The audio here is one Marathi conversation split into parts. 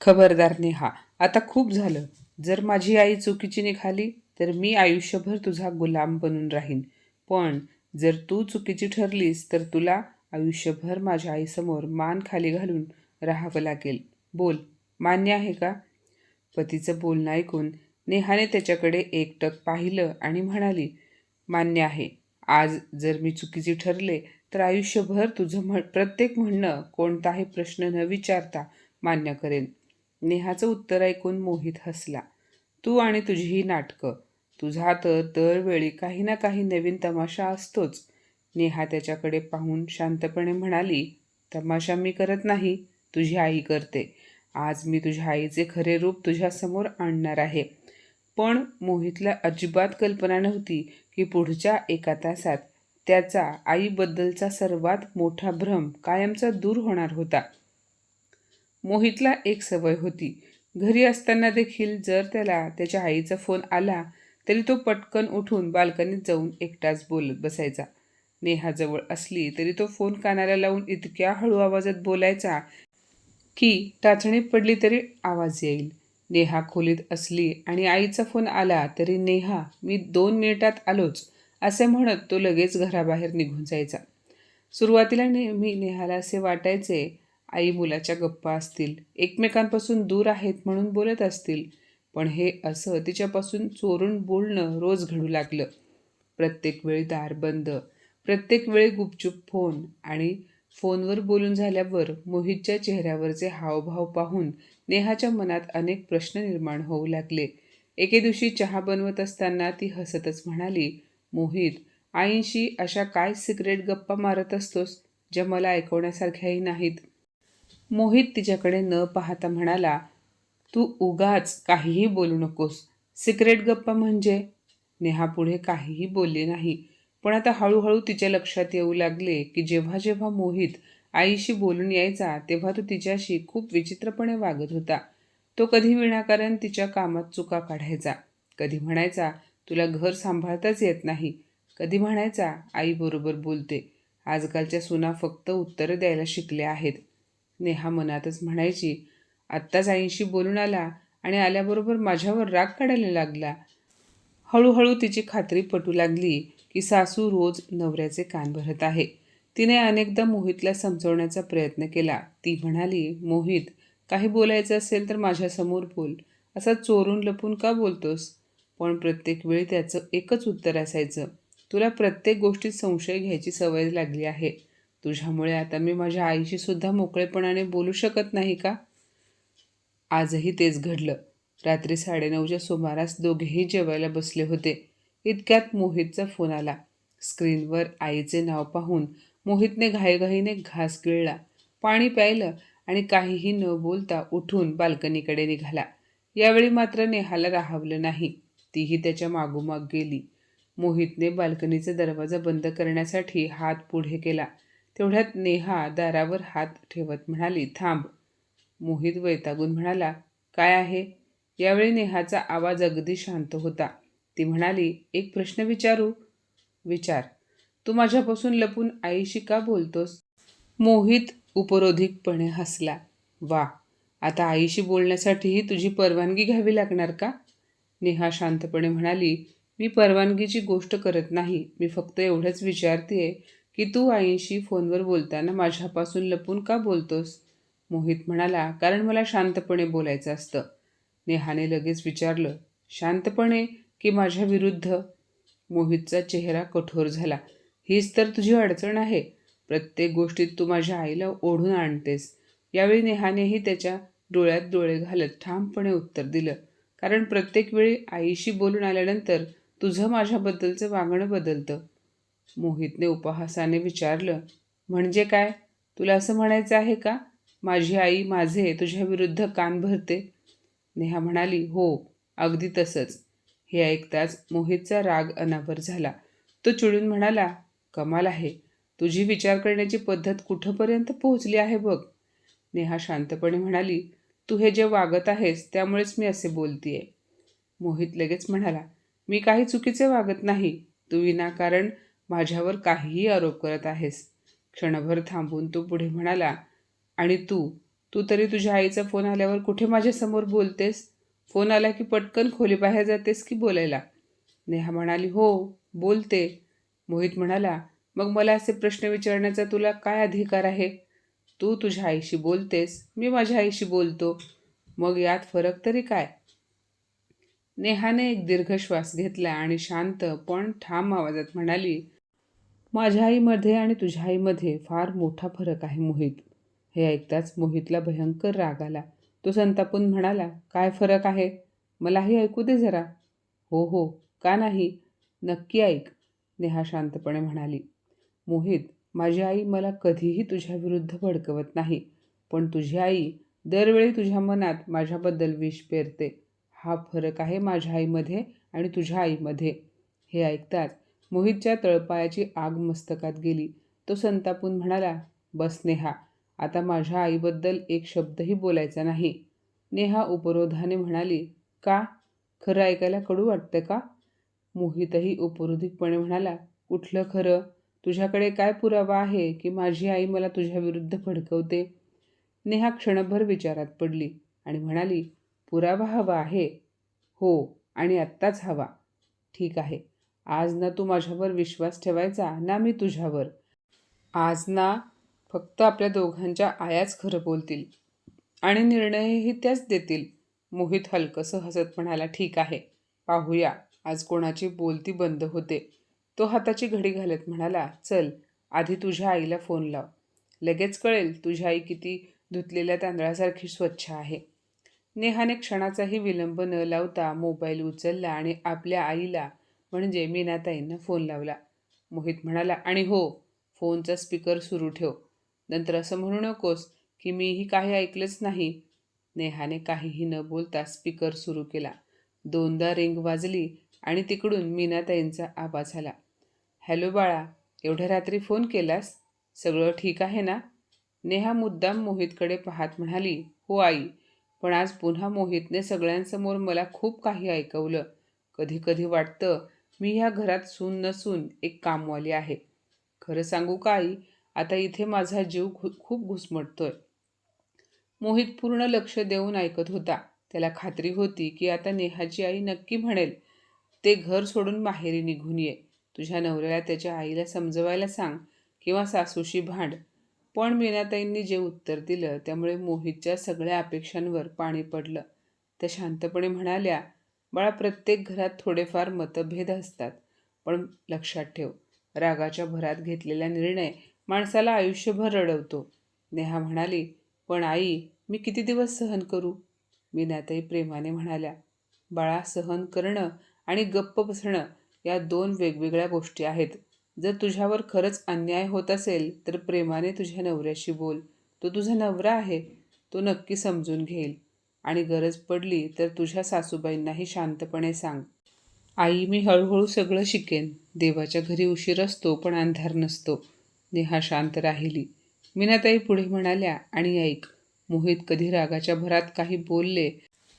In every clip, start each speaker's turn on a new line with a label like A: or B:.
A: खबरदार नेहा, आता खूप झालं. जर माझी आई चुकीची निघाली तर मी आयुष्यभर तुझा गुलाम बनून राहीन. पण जर तू चुकीची ठरलीस तर तुला आयुष्यभर माझ्या आईसमोर मान खाली घालून राहावं लागेल. बोल, मान्य आहे का? पतीचं बोलणं ऐकून नेहाने त्याच्याकडे एकटक पाहिलं आणि म्हणाली, मान्य आहे. आज जर मी चुकीची ठरले तर आयुष्यभर तुझं प्रत्येक म्हणणं, कोणताही प्रश्न न विचारता मान्य करेन. नेहाचं उत्तर ऐकून मोहित हसला. तू आणि तुझी ही नाटकं. तुझा तर दरवेळी काही ना काही नवीन तमाशा असतोच. नेहा त्याच्याकडे पाहून शांतपणे म्हणाली, तमाशा मी करत नाही, तुझी आई करते. आज मी तुझ्या आईचे खरे रूप तुझ्यासमोर आणणार आहे. पण मोहितला अजिबात कल्पना नव्हती की पुढच्या एका तासात त्याचा आईबद्दलचा सर्वात मोठा भ्रम कायमचा दूर होणार होता. मोहितला एक सवय होती. घरी असताना देखील जर त्याला त्याच्या आईचा फोन आला तरी तो पटकन उठून बाल्कनीत जाऊन एकटाच बोलत बसायचा. नेहा जवळ असली तरी तो फोन कानाला लावून इतक्या हळू आवाजात बोलायचा की टाचणी पडली तरी आवाज येईल. नेहा खोलीत असली आणि आईचा फोन आला तरी नेहा, मी 2 मिनिटात आलोच असे म्हणत तो लगेच घराबाहेर निघून जायचा. सुरुवातीला नेहमी नेहाला असे वाटायचे, आई मुलाच्या गप्पा असतील, एकमेकांपासून दूर आहेत म्हणून बोलत असतील. पण हे असं तिच्यापासून चोरून बोलणं रोज घडू लागलं. प्रत्येक वेळी दार बंद, प्रत्येक वेळी गुपचूप फोन आणि फोनवर बोलून झाल्यावर मोहितच्या चेहऱ्यावरचे हावभाव पाहून नेहाच्या मनात अनेक प्रश्न निर्माण होऊ लागले. एके दिवशी चहा बनवत असताना ती हसतच म्हणाली, मोहित, आईंशी अशा काय सिक्रेट गप्पा मारत असतोस ज्या मला ऐकवण्यासारख्याही नाहीत? मोहित तिच्याकडे न पाहता म्हणाला, तू उगाच काहीही बोलू नकोस. सिक्रेट गप्पा म्हणजे? नेहा पुढे काहीही बोलली नाही. पण आता हळूहळू तिच्या लक्षात येऊ लागले की जेव्हा जेव्हा मोहित आईशी बोलून यायचा तेव्हा तो तिच्याशी खूप विचित्रपणे वागत होता. तो कधी विनाकारण तिच्या कामात चुका काढायचा. कधी म्हणायचा, तुला घर सांभाळताच येत नाही. कधी म्हणायचा, आईबरोबर बोलते. आजकालच्या सुना फक्त उत्तरं द्यायला शिकल्या आहेत. नेहा मनातच म्हणायची, आत्ताच आईशी बोलून आला आणि आल्याबरोबर माझ्यावर राग काढायला लागला. हळूहळू तिची खात्री पटू लागली की सासू रोज नवऱ्याचे कान भरत आहे. तिने अनेकदा मोहितला समजवण्याचा प्रयत्न केला. ती म्हणाली, मोहित, काही बोलायचं असेल तर माझ्यासमोर बोल. असा चोरून लपून का बोलतोस? पण प्रत्येक वेळी त्याचं एकच उत्तर असायचं, तुला प्रत्येक गोष्टीत संशय घ्यायची सवय लागली आहे. तुझ्यामुळे आता मी माझ्या आईशी सुद्धा मोकळेपणाने बोलू शकत नाही का? आजही तेच घडलं. रात्री 9:30च्या सुमारास दोघेही जेवायला बसले होते. इतक्यात मोहितचा फोन आला. स्क्रीनवर आईचे नाव पाहून मोहितने घाईघाईने घास गिळला, पाणी प्यायलं आणि काहीही न बोलता उठून बाल्कनीकडे निघाला. यावेळी मात्र नेहाला राहावलं नाही. तीही त्याच्या मागोमाग गेली. मोहितने बाल्कनीचा दरवाजा बंद करण्यासाठी हात पुढे केला. तेवढ्यात नेहा दारावर हात ठेवत म्हणाली, थांब. मोहित वैतागून म्हणाला, काय आहे? यावेळी नेहाचा आवाज अगदी शांत होता. ती म्हणाली, एक प्रश्न विचारू? विचार. तू माझ्यापासून लपून आईशी का बोलतोस? मोहित उपरोधिकपणे हसला. वा, आता आईशी बोलण्यासाठीही तुझी परवानगी घ्यावी लागणार का? नेहा शांतपणे म्हणाली, मी परवानगीची गोष्ट करत नाही. मी फक्त एवढंच विचारतेय की तू आईशी फोनवर बोलताना माझ्यापासून लपून का बोलतोस? मोहित म्हणाला, कारण मला शांतपणे बोलायचं असतं. नेहाने लगेच विचारलं, शांतपणे की माझ्या विरुद्ध? मोहितचा चेहरा कठोर झाला. हीच तर तुझी अडचण आहे. प्रत्येक गोष्टीत तू माझ्या आईला ओढून आणतेस. यावेळी नेहानेही त्याच्या डोळ्यात डोळे घालत ठामपणे उत्तर दिलं, कारण प्रत्येक वेळी आईशी बोलून आल्यानंतर तुझं माझ्याबद्दलचं वागणं बदलतं. मोहितने उपहासाने विचारलं, म्हणजे काय? तुला असं म्हणायचं आहे का माझी आई माझे तुझ्या विरुद्ध कान भरते? नेहा म्हणाली, हो, अगदी तसंच. हे ऐकताच मोहितचा राग अनावर झाला. तो चिडून म्हणाला, कमाल आहे. तुझी विचार करण्याची पद्धत कुठंपर्यंत पोहोचली आहे बघ. नेहा शांतपणे म्हणाली, तू हे जे वागत आहेस त्यामुळेच मी असे बोलतीये. मोहित लगेच म्हणाला, मी काही चुकीचे वागत नाही. तू विनाकारण माझ्यावर काहीही आरोप करत आहेस. क्षणभर थांबून तो पुढे म्हणाला, आणि तू तू तरी तुझ्या आईचा फोन आल्यावर कुठे माझ्यासमोर बोलतेस? फोन आला की पटकन खोलीबाहेर जातेस की बोलायला? नेहा म्हणाली, हो, बोलते. मोहित म्हणाला, मग मला असे प्रश्न विचारण्याचा तुला काय अधिकार आहे? तू तुझ्या आईशी बोलतेस, मी माझ्या आईशी बोलतो. मग यात फरक तरी काय? नेहाने एक दीर्घ श्वास घेतला आणि शांत पण ठाम आवाजात म्हणाली, माझ्या आईमध्ये आणि तुझ्या आईमध्ये फार मोठा फरक आहे मोहित. हे ऐकताच मोहितला भयंकर राग आला. तो संतापून म्हणाला, काय फरक आहे? मलाही ऐकू दे जरा. हो हो, का नाही, नक्की ऐक, नेहा शांतपणे म्हणाली. मोहित, माझी आई मला कधीही तुझ्या विरुद्ध भडकवत नाही, पण तुझी आई दरवेळी तुझ्या मनात माझ्याबद्दल विष पेरते. हा फरक आहे माझ्या आईमध्ये आणि तुझ्या आईमध्ये. हे ऐकताच मोहितच्या तळपायाची आग मस्तकात गेली. तो संतापून म्हणाला, बस नेहा, आता माझ्या आईबद्दल एक शब्दही बोलायचा नाही. नेहा उपरोधाने म्हणाली, का? खरं ऐकायला कडू वाटतं का? मोहितही उपरोधिकपणे म्हणाला, कुठलं खरं? तुझ्याकडे काय पुरावा आहे की माझी आई मला तुझ्या विरुद्ध भडकवते? नेहा क्षणभर विचारात पडली आणि म्हणाली, पुरावा हवा आहे? हो, आणि आत्ताच हवा. ठीक आहे. आज ना तू माझ्यावर विश्वास ठेवायचा ना मी तुझ्यावर. आज ना फक्त आपल्या दोघांच्या आयाच खरं बोलतील आणि निर्णयही त्याच देतील. मोहित हलकंसं हसत म्हणाला, ठीक आहे, पाहूया आज कोणाची बोलती बंद होते. तो हाताची घडी घालत म्हणाला, चल आधी तुझ्या आईला फोन लाव. लगेच कळेल तुझी आई किती धुतलेल्या तांदळासारखी स्वच्छ आहे. नेहाने क्षणाचाही विलंब न लावता मोबाईल उचलला आणि आपल्या आईला म्हणजे मीनाताईंना फोन लावला. मोहित म्हणाला, आणि हो, फोनचा स्पीकर सुरू ठेव. नंतर असं म्हणू नकोस की मीही काही ऐकलंच नाही. नेहाने काहीही न बोलता स्पीकर सुरू केला. दोनदा रिंग वाजली आणि तिकडून मीनाताईंचा आवाज आला. हॅलो बाळा, एवढ्या रात्री फोन केलास? सगळं ठीक आहे ना? नेहा मुद्दाम मोहितकडे पाहत म्हणाली, हो आई, पण आज पुन्हा मोहितने सगळ्यांसमोर मला खूप काही ऐकवलं. कधी कधी वाटतं मी ह्या घरात सून नसून एक कामवाली आहे. खरं सांगू का आई, आता इथे माझा जीव खूप घुसमटतोय. मोहित पूर्ण लक्ष देऊन ऐकत होता. त्याला खात्री होती की आता नेहाची आई नक्की म्हणेल, ते घर सोडून माहेरी निघून ये. तुझ्या नवऱ्याला त्याच्या आईला समजवायला सांग किंवा सासूशी भांड. पण मीनाताईंनी जे उत्तर दिलं त्यामुळे मोहितच्या सगळ्या अपेक्षांवर पाणी पडलं. त्या शांतपणे म्हणाल्या, बाळा, प्रत्येक घरात थोडेफार मतभेद असतात, पण लक्षात ठेव, रागाच्या भरात घेतलेला निर्णय माणसाला आयुष्यभर रडवतो. नेहा म्हणाली, पण आई, मी किती दिवस सहन करू? मीनाताई प्रेमाने म्हणाल्या, बाळा, सहन करणं आणि गप्प बसणं या दोन वेगवेगळ्या गोष्टी आहेत. जर तुझ्यावर खरंच अन्याय होत असेल तर प्रेमाने तुझ्या नवऱ्याशी बोल. तो तुझा नवरा आहे, तो नक्की समजून घेईल आणि गरज पडली तर तुझ्या सासूबाईंनाही शांतपणे सांग. आई, मी हळूहळू सगळं शिकेन. देवाच्या घरी उशीर असतो पण अंधार नसतो. नेहा शांत राहिली. मीनाताई पुढे म्हणाल्या, आणि ऐक, मोहित कधी रागाच्या भरात काही बोलले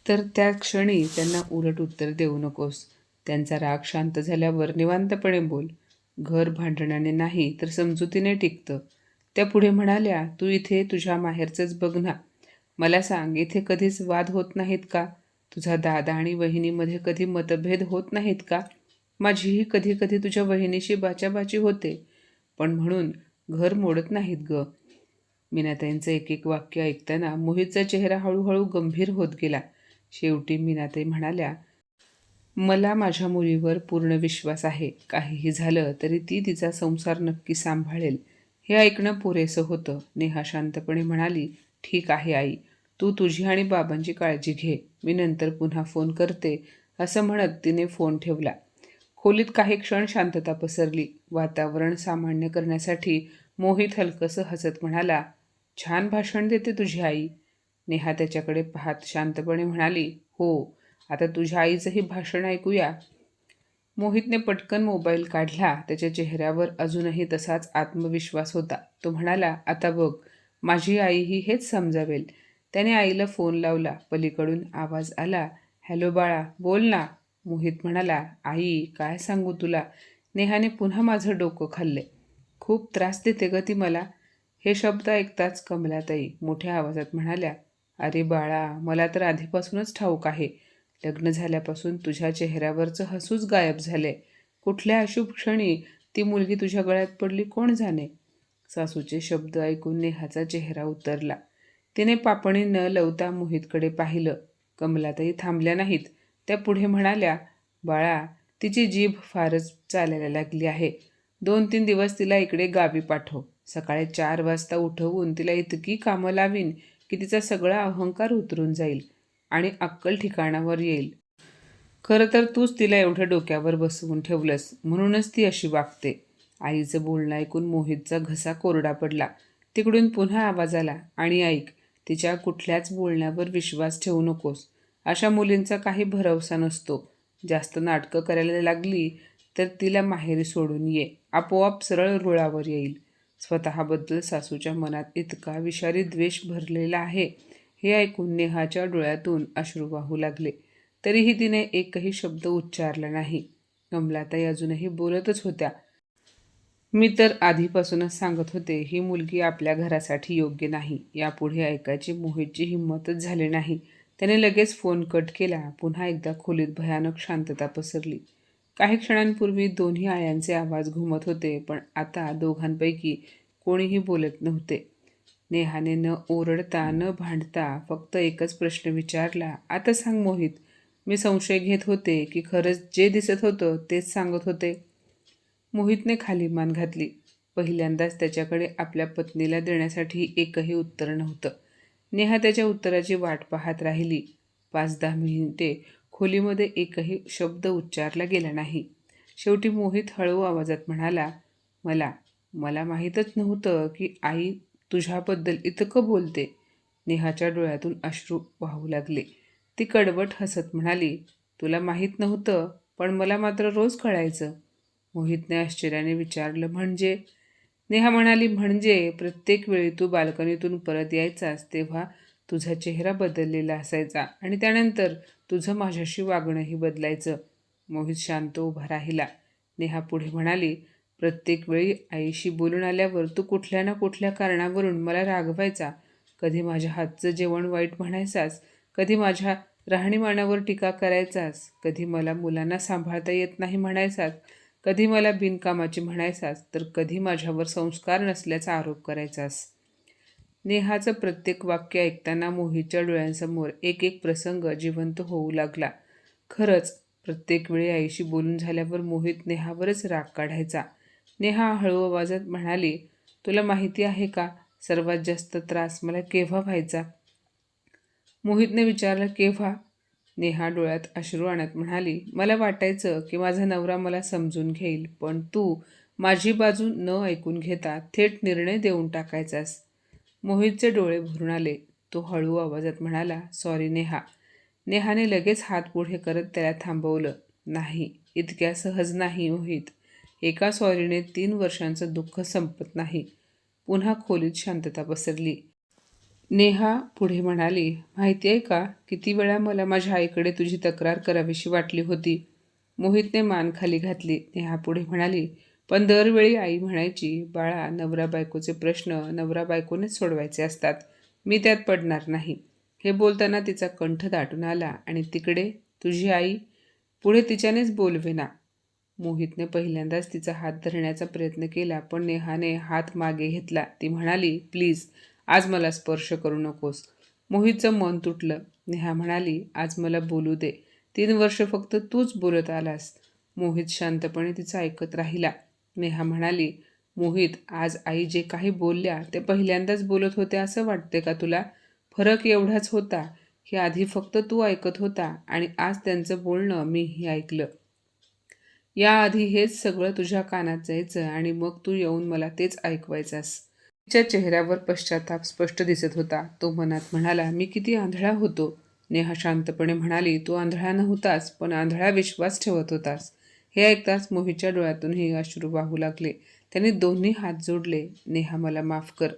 A: तर त्या क्षणी त्यांना उलट उत्तर देऊ नकोस. त्यांचा राग शांत झाल्यावर निवांतपणे बोल. घर भांडणाने नाही तर समजुतीने टिकतं. त्या पुढे म्हणाल्या, तू इथे तुझ्या माहेरचंच बघ ना. मला सांग, इथे कधीच वाद होत नाहीत का? तुझा दादा आणि वहिनीमध्ये कधी मतभेद होत नाहीत का? माझीही कधी कधी तुझ्या वहिनीशी बाचाबाची होते, पण म्हणून घर मोडत नाहीत ग. मीनाताईंचं एक एक वाक्य ऐकताना मोहितचा चेहरा हळूहळू गंभीर होत गेला. शेवटी मीनाताई म्हणाल्या, मला माझ्या मुलीवर पूर्ण विश्वास आहे. काहीही झालं तरी ती तिचा संसार नक्की सांभाळेल. हे ऐकणं पुरेसं होतं. नेहा शांतपणे म्हणाली, ठीक आहे आई, तू तुझी आणि बाबांची काळजी घे. मी नंतर पुन्हा फोन करते. असं म्हणत तिने फोन ठेवला. खोलीत काही क्षण शांतता पसरली. वातावरण सामान्य करण्यासाठी मोहित हलकंसं हसत म्हणाला, छान भाषण देते तुझी आई. नेहा त्याच्याकडे पाहत शांतपणे म्हणाली, हो, आता तुझ्या आईचंही भाषण ऐकूया. मोहितने पटकन मोबाईल काढला. त्याच्या चेहऱ्यावर अजूनही तसाच आत्मविश्वास होता. तो म्हणाला, आता बघ, माझी आईही हेच समजावेल. त्याने आईला फोन लावला. पलीकडून आवाज आला, हॅलो बाळा, बोल ना. मोहित म्हणाला, आई, काय सांगू तुला, नेहाने पुन्हा माझं डोकं खाल्ले. खूप त्रास देते ग ती मला. हे शब्द ऐकताच कमलाताई मोठ्या आवाजात म्हणाल्या, अरे बाळा, मला तर आधीपासूनच ठाऊक आहे. लग्न झाल्यापासून तुझ्या चेहऱ्यावरचं हसूच गायब झाले. कुठल्या अशुभ क्षणी ती मुलगी तुझ्या गळ्यात पडली कोण जाणे. सासूचे शब्द ऐकून नेहाचा चेहरा उतरला. तिने पापणी न लवता मोहितकडे पाहिलं. कमलाताई थांबल्या नाहीत. त्या पुढे म्हणाल्या, बाळा, तिची जीभ फारच चालायला लागली आहे. 2-3 दिवस तिला इकडे गावी पाठव. सकाळी 4 वाजता उठवून तिला इतकी कामं लावीन की तिचा सगळा अहंकार उतरून जाईल आणि अक्कल ठिकाणावर येईल. खरं तर तूच तिला एवढं डोक्यावर बसवून ठेवलंस, म्हणूनच ती अशी वागते. आईचं बोलणं ऐकून मोहितचा घसा कोरडा पडला. तिकडून पुन्हा आवाज आला, आणि ऐक, तिच्या कुठल्याच बोलण्यावर विश्वास ठेवू नकोस. अशा मुलींचा काही भरवसा नसतो. जास्त नाटकं करायला लागली तर तिला माहेरी सोडून ये. आपोआप सरळ रुळावर येईल. स्वतःबद्दल सासूच्या मनात इतका विषारी द्वेष भरलेला आहे हे ऐकून नेहाच्या डोळ्यातून अश्रू वाहू लागले. तरीही तिने एकही शब्द उच्चारला नाही. कमलाताई अजूनही बोलतच होत्या. मी तर आधीपासूनच सांगत होते, ही मुलगी आपल्या घरासाठी योग्य नाही. यापुढे ऐकायची मोहितची हिंमतच झाली नाही. त्याने लगेच फोन कट केला. पुन्हा एकदा खोलीत भयानक शांतता पसरली. काही क्षणांपूर्वी दोन्ही आयांचे आवाज घुमत होते, पण आता दोघांपैकी कोणीही बोलत नव्हते. नेहाने न ओरडता न भांडता फक्त एकच प्रश्न विचारला, आता सांग मोहित, मी संशय घेत होते की खरंच जे दिसत होतं तेच सांगत होते. मोहितने खाली मान घातली. पहिल्यांदाच त्याच्याकडे आपल्या पत्नीला देण्यासाठी एकही उत्तर नव्हतं. नेहा त्याच्या उत्तराची वाट पाहत राहिली. 5-10 मिनिटे खोलीमध्ये एकही शब्द उच्चारला गेला नाही. शेवटी मोहित हळू आवाजात म्हणाला, मला मला माहीतच नव्हतं की आई तुझ्याबद्दल इतकं बोलते. नेहाच्या डोळ्यातून अश्रू वाहू लागले. ती कडवट हसत म्हणाली, तुला माहीत नव्हतं, पण मला मात्र रोज कळायचं. मोहितने आश्चर्याने विचारलं, म्हणजे? नेहा म्हणाली, म्हणजे प्रत्येक वेळी तू बाल्कनीतून परत यायचास तेव्हा तुझा चेहरा बदललेला असायचा आणि त्यानंतर तुझं माझ्याशी वागणंही बदलायचं. मोहित शांत उभा राहिला. नेहा पुढे म्हणाली, प्रत्येक वेळी आईशी बोलून आल्यावर तू कुठल्या ना कुठल्या कारणावरून मला रागवायचा. कधी माझ्या हातचं जेवण वाईट म्हणायचास, कधी माझ्या राहणीमानावर टीका करायचास, कधी मला मुलांना सांभाळता येत नाही म्हणायचास, कधी मला बिनकामाची म्हणायचास, तर कधी माझ्यावर संस्कार नसल्याचा आरोप करायचास. नेहाचं प्रत्येक वाक्य ऐकताना मोहितच्या डोळ्यांसमोर एक एक प्रसंग जिवंत होऊ लागला. खरंच प्रत्येक वेळी आईशी बोलून झाल्यावर मोहित नेहावरच राग काढायचा. नेहा हळू आवाजात म्हणाली, तुला माहिती आहे का, सर्वात जास्त त्रास मला केव्हा व्हायचा? मोहितने विचारलं, केव्हा? नेहा डोळ्यात अश्रू आणत म्हणाली, मला वाटायचं की माझा नवरा मला समजून घेईल, पण तू माझी बाजू न ऐकून घेता थेट निर्णय देऊन टाकायचास. मोहितचे डोळे भरून आले. तो हळू आवाजात म्हणाला, सॉरी नेहा. नेहाने लगेच हात पुढे करत त्याला थांबवलं. नाही, इतक्या सहज नाही मोहित. एका सॉरीने 3 वर्षांचं दुःख संपत नाही. पुन्हा खोलीत शांतता पसरली. नेहा पुढे म्हणाली, माहिती आहे का, किती वेळा मला माझ्या आईकडे तुझी तक्रार करावीशी वाटली होती. मोहितने मान खाली घातली. नेहा पुढे म्हणाली, पण दरवेळी आई म्हणायची, बाळा, नवरा बायकोचे प्रश्न नवरा बायकोनेच सोडवायचे असतात, मी त्यात पडणार नाही. हे बोलताना तिचा कंठ दाटून आला. आणि तिकडे तुझी आई? पुढे तिच्यानेच बोलवेना. मोहितने पहिल्यांदाच तिचा हात धरण्याचा प्रयत्न केला, पण नेहाने हात मागे घेतला. ती म्हणाली, प्लीज, आज मला स्पर्श करू नकोस. मोहितचं मन तुटलं. नेहा म्हणाली, आज मला बोलू दे. 3 वर्ष फक्त तूच बोलत आलास. मोहित शांतपणे तिचं ऐकत राहिला. नेहा म्हणाली, मोहित, आज आई जे काही बोलल्या ते पहिल्यांदाच बोलत होत्या असं वाटते का तुला? फरक एवढाच होता की आधी फक्त तू ऐकत होता आणि आज त्यांचं बोलणं मीही ऐकलं. याआधी हेच सगळं तुझ्या कानात जायचं आणि मग तू येऊन मला तेच ऐकवायचास. तिच्या चेहऱ्यावर पश्चाताप स्पष्ट दिसत होता. तो मनात म्हणाला, मी किती आंधळा होतो. नेहा शांतपणे म्हणाली, तू आंधळा नव्हतास, पण आंधळा विश्वास ठेवत होतास. हे ऐकताच मोहितच्या डोळ्यातूनही अश्रू वाहू लागले. त्याने दोन्ही हात जोडले. नेहा, मला माफ कर.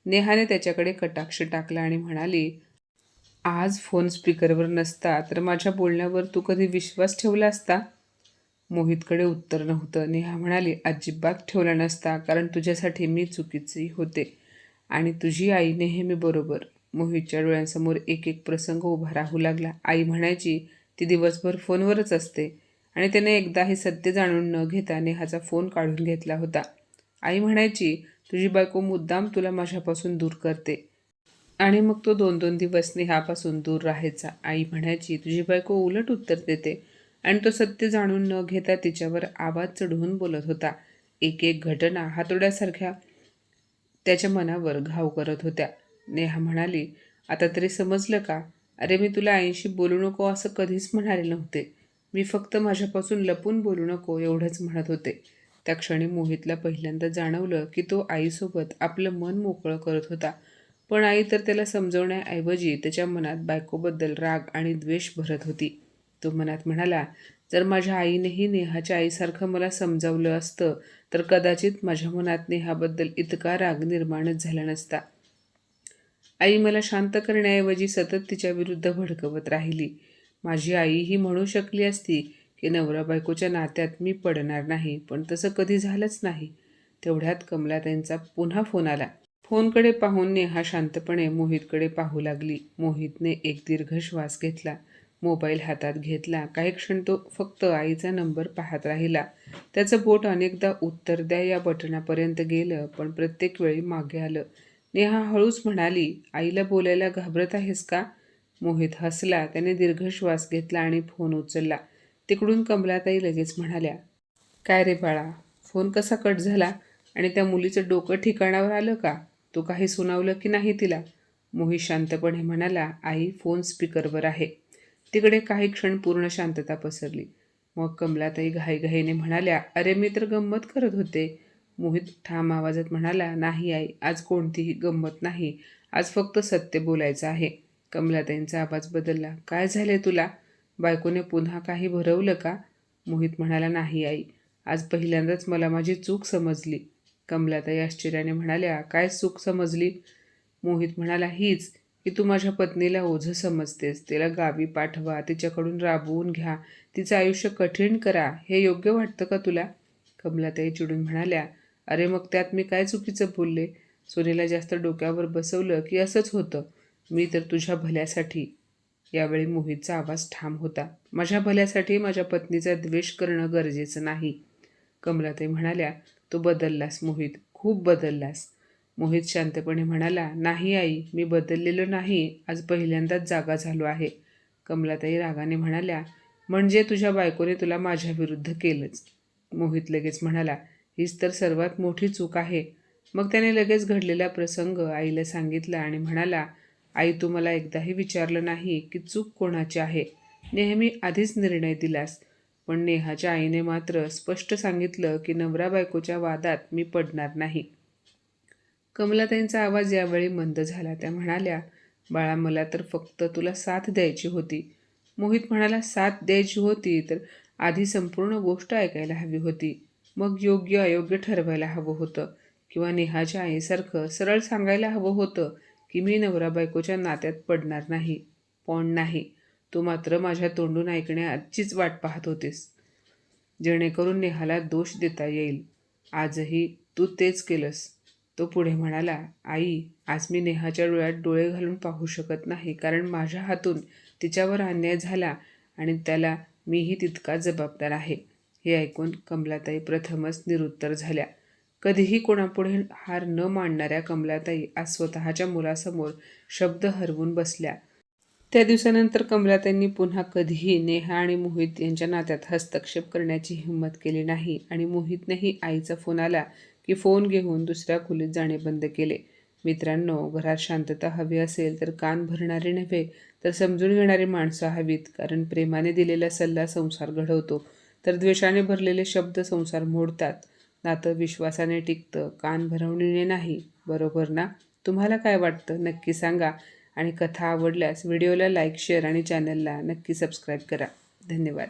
A: नेहाने त्याच्याकडे कटाक्ष टाकला आणि म्हणाली, आज फोन स्पीकरवर नसता तर माझ्या बोलण्यावर तू कधी विश्वास ठेवला असता? मोहितकडे उत्तर नव्हतं. नेहा म्हणाली, अजिबात ठेवला नसता, कारण तुझ्यासाठी मी चुकीची होते. आणि तुझी आई नेहमी बरोबर. मोहितच्या डोळ्यांसमोर एक एक प्रसंग उभा राहू लागला. आई म्हणायची ती दिवसभर फोनवरच असते आणि त्याने एकदा हे सत्य जाणून न घेता नेहाचा फोन काढून घेतला होता. आई म्हणायची तुझी बायको मुद्दाम तुला माझ्यापासून दूर करते आणि मग तो 2-2 दिवस नेहापासून दूर राहायचा. आई म्हणायची तुझी बायको उलट उत्तर देते आणि तो सत्य जाणून न घेता तिच्यावर आवाज चढवून बोलत होता. एक एक घटना हातोड्यासारख्या त्याच्या मनावर घाव करत होत्या. नेहा म्हणाली आता तरी समजलं का? अरे मी तुला आईशी बोलू नको असं कधीच म्हणाले नव्हते. मी फक्त माझ्यापासून लपून बोलू नको एवढंच म्हणत होते. त्या क्षणी मोहितला पहिल्यांदा जाणवलं की तो आईसोबत आपलं मन मोकळं करत होता. पण आई तर त्याला समजवण्याऐवजी त्याच्या मनात बायकोबद्दल राग आणि द्वेष भरत होती. तो मनात म्हणाला जर माझ्या आईनेही नेहाच्या आईसारखं मला समजावलं असतं तर कदाचित माझ्या मनात नेहाबद्दल इतका राग निर्माणच झाला नसता. आई मला शांत करण्याऐवजी सतत तिच्या विरुद्ध भडकवत राहिली. माझी आई ही म्हणू शकली असती की नवरा बायकोच्या नात्यात मी पडणार नाही, पण तसं कधी झालंच नाही. तेवढ्यात कमलाताईंचा पुन्हा फोन आला. फोनकडे पाहून नेहा शांतपणे मोहितकडे पाहू लागली. मोहितने एक दीर्घ श्वास घेतला. मोबाईल हातात घेतला. काही क्षण तो फक्त आईचा नंबर पाहत राहिला. त्याचं बोट अनेकदा उत्तर द्या या बटनापर्यंत गेलं, पण प्रत्येक वेळी मागे आलं. नेहा हळूच म्हणाली आईला बोलायला घाबरत आहेस का? मोहित हसला. त्याने दीर्घ श्वास घेतला आणि फोन उचलला. तिकडून कमलाताई लगेच म्हणाल्या काय रे बाळा, फोन कसा कट झाला आणि त्या मुलीचं डोकं ठिकाणावर आलं का? तू काही सुनावलं की नाही तिला? मोहित शांतपणे म्हणाला आई फोन स्पीकरवर आहे. तिकडे काही क्षण पूर्ण शांतता पसरली. मग कमलाताई घाईघाईने म्हणाल्या अरे मी तर गंमत करत होते. मोहित ठाम आवाजात म्हणाला नाही आई, आज कोणतीही गंमत नाही. आज फक्त सत्य बोलायचं आहे. कमलाताईंचा आवाज बदलला. काय झाले तुला? बायकोने पुन्हा काही भरवलं का? मोहित म्हणाला नाही आई, आज पहिल्यांदाच मला माझी चूक समजली. कमलाताई आश्चर्याने म्हणाल्या काय चूक समजली? मोहित म्हणाला हीच की तू माझ्या पत्नीला ओझं समजतेस. तिला गावी पाठवा, तिच्याकडून राबवून घ्या, तिचं आयुष्य कठीण करा. हे योग्य वाटतं का तुला? कमलाताई चिडून म्हणाल्या अरे मग त्यात मी काय चुकीचं बोलले? सोनीला जास्त डोक्यावर बसवलं की असंच होतं. मी तर तुझ्या भल्यासाठी. यावेळी मोहितचा आवाज ठाम होता. माझ्या भल्यासाठी माझ्या पत्नीचा द्वेष करणं गरजेचं नाही. कमलाताई म्हणाल्या तू बदललास मोहित, खूप बदललास. मोहित शांतपणे म्हणाला नाही आई, मी बदललेलो नाही. आज पहिल्यांदाच जागा झालो आहे. कमलाताई रागाने म्हणाल्या म्हणजे तुझ्या बायकोने तुला माझ्या विरुद्ध केलंच. मोहित लगेच म्हणाला हीच तर सर्वात मोठी चूक आहे. मग त्याने लगेच घडलेला प्रसंग आईला सांगितला आणि म्हणाला आई तू मला एकदाही विचारलं नाही की चूक कोणाची आहे. नेहमी आधीच निर्णय दिलास. पण नेहाच्या आईने मात्र स्पष्ट सांगितलं की नवरा बायकोच्या वादात मी पडणार नाही. कमलाताईंचा आवाज यावेळी मंद झाला. त्या म्हणाल्या बाळा मला तर फक्त तुला साथ द्यायची होती. मोहित म्हणाला साथ द्यायची होती तर आधी संपूर्ण गोष्ट ऐकायला हवी होती. मग योग्य अयोग्य ठरवायला हवं होतं. किंवा नेहाच्या आईसारखं सरळ सांगायला हवं होतं की मी नवरा बायकोच्या नात्यात पडणार नाही. पण नाही, तू मात्र माझ्या तोंडून ऐकण्याचीच वाट पाहत होतीस जेणेकरून नेहाला दोष देता येईल. आजही तू तेच केलंस. तो पुढे म्हणाला आई आज मी नेहाच्या डोळ्यात डोळे घालून पाहू शकत नाही, कारण माझ्या हातून तिच्यावर अन्याय झाला आणि त्याला मीही तितका जबाबदार आहे. हे ऐकून कमलाताई प्रथमच निरुत्तर झाल्या. कधीही कोणापुढे हार न मानणाऱ्या कमलाताई आज स्वतःच्या मुलासमोर शब्द हरवून बसल्या. त्या दिवसानंतर कमलाताईंनी पुन्हा कधीही नेहा आणि मोहित यांच्या नात्यात हस्तक्षेप करण्याची हिंमत केली नाही आणि मोहितनेही आईचा फोन आला की फोन घेऊन दुसऱ्या खोलीत जाणे बंद केले. मित्रांनो, घरात शांतता हवी असेल तर कान भरणारी नव्हे तर समजून घेणारी माणसं हवीत. कारण प्रेमाने दिलेला सल्ला संसार घडवतो, तर द्वेषाने भरलेले शब्द संसार मोडतात. नातं विश्वासाने टिकतं, कान भरवणीने नाही. बरोबर ना? तुम्हाला काय वाटतं नक्की सांगा. आणि कथा आवडल्यास व्हिडिओला लाईक, शेअर आणि चॅनलला नक्की सबस्क्राईब करा. धन्यवाद.